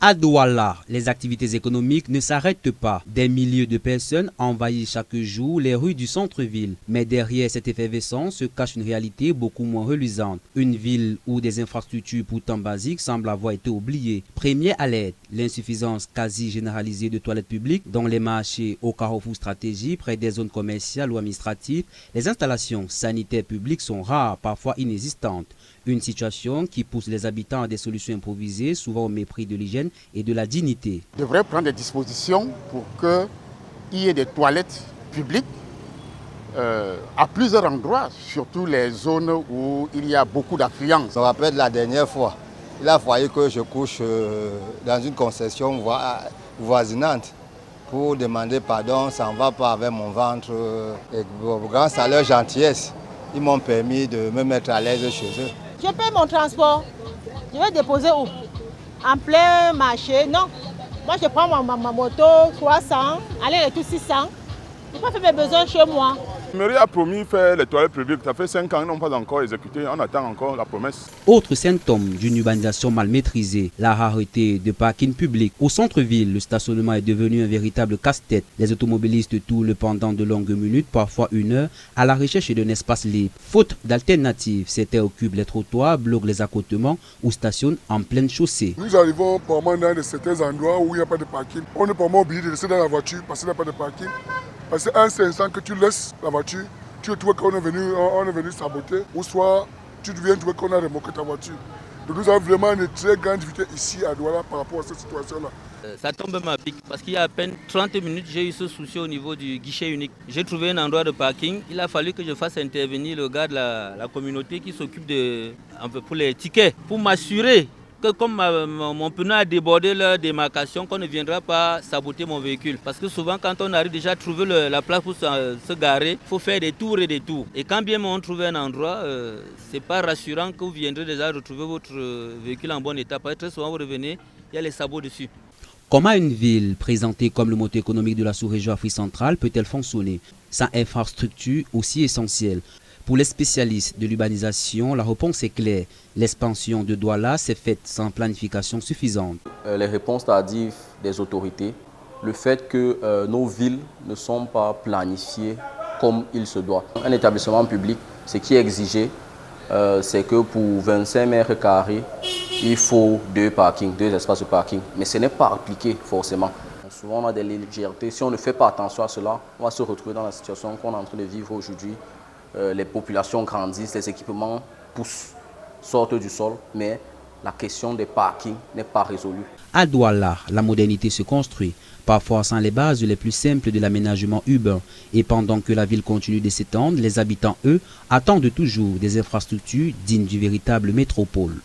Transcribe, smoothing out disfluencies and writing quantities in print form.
À Douala, les activités économiques ne s'arrêtent pas. Des milliers de personnes envahissent chaque jour les rues du centre-ville. Mais derrière cette effervescence se cache une réalité beaucoup moins reluisante. Une ville où des infrastructures pourtant basiques semblent avoir été oubliées. Premier à l'aide, l'insuffisance quasi généralisée de toilettes publiques dans les marchés, au carrefour stratégique, près des zones commerciales ou administratives. Les installations sanitaires publiques sont rares, parfois inexistantes. Une situation qui pousse les habitants à des solutions improvisées, souvent au mépris de l'hygiène et de la dignité. On devrait prendre des dispositions pour qu'il y ait des toilettes publiques à plusieurs endroits, surtout les zones où il y a beaucoup d'affluence. Je me rappelle la dernière fois, il a fallu que je couche dans une concession voisinante pour demander pardon, ça ne va pas avec mon ventre. Et grâce à leur gentillesse, ils m'ont permis de me mettre à l'aise chez eux. Je paie mon transport. Je vais déposer où? En plein marché? Non. Moi, je prends ma moto, 300, aller-retour 600. Je peux faire mes besoins chez moi. La mairie a promis de faire les toilettes publiques. Ça fait 5 ans, ils n'ont pas encore exécuté. On attend encore la promesse. Autre symptôme d'une urbanisation mal maîtrisée, la rareté de parking public. Au centre-ville, le stationnement est devenu un véritable casse-tête. Les automobilistes tournent pendant de longues minutes, parfois 1 heure, à la recherche d'un espace libre. Faute d'alternatives, certains occupent les trottoirs, bloquent les accotements ou stationnent en pleine chaussée. Nous arrivons par moment dans certains endroits où il n'y a pas de parking. On est par moment obligé de rester dans la voiture parce qu'il n'y a pas de parking. Parce que c'est un instant que tu laisses la voiture, tu trouves qu'on est venu saboter, ou soit tu viens trouver qu'on a remorqué ta voiture. Donc nous avons vraiment une très grande difficulté ici à Douala par rapport à cette situation-là. Ça tombe ma pique parce qu'il y a à peine 30 minutes, j'ai eu ce souci au niveau du guichet unique. J'ai trouvé un endroit de parking. Il a fallu que je fasse intervenir le gars de la communauté qui s'occupe pour les tickets, pour m'assurer que comme mon pneu a débordé leur démarcation, qu'on ne viendra pas saboter mon véhicule. Parce que souvent, quand on arrive déjà à trouver la place pour se garer, il faut faire des tours et des tours. Et quand bien on trouve un endroit, c'est pas rassurant que vous viendrez déjà retrouver votre véhicule en bon état. Parce que très souvent, vous revenez, il y a les sabots dessus. Comment une ville présentée comme le moteur économique de la sous-région Afrique centrale peut-elle fonctionner sans infrastructure aussi essentielle? Pour les spécialistes de l'urbanisation, la réponse est claire. L'expansion de Douala s'est faite sans planification suffisante. Les réponses tardives des autorités, le fait que nos villes ne sont pas planifiées comme il se doit. Un établissement public, ce qui est exigé, c'est que pour 25 mètres carrés, il faut 2 espaces de parking. Mais ce n'est pas appliqué forcément. Souvent, on a des légèretés. Si on ne fait pas attention à cela, on va se retrouver dans la situation qu'on est en train de vivre aujourd'hui. Les populations grandissent, les équipements poussent, sortent du sol, mais la question des parkings n'est pas résolue. À Douala, la modernité se construit, parfois sans les bases les plus simples de l'aménagement urbain. Et pendant que la ville continue de s'étendre, les habitants, eux, attendent toujours des infrastructures dignes du véritable métropole.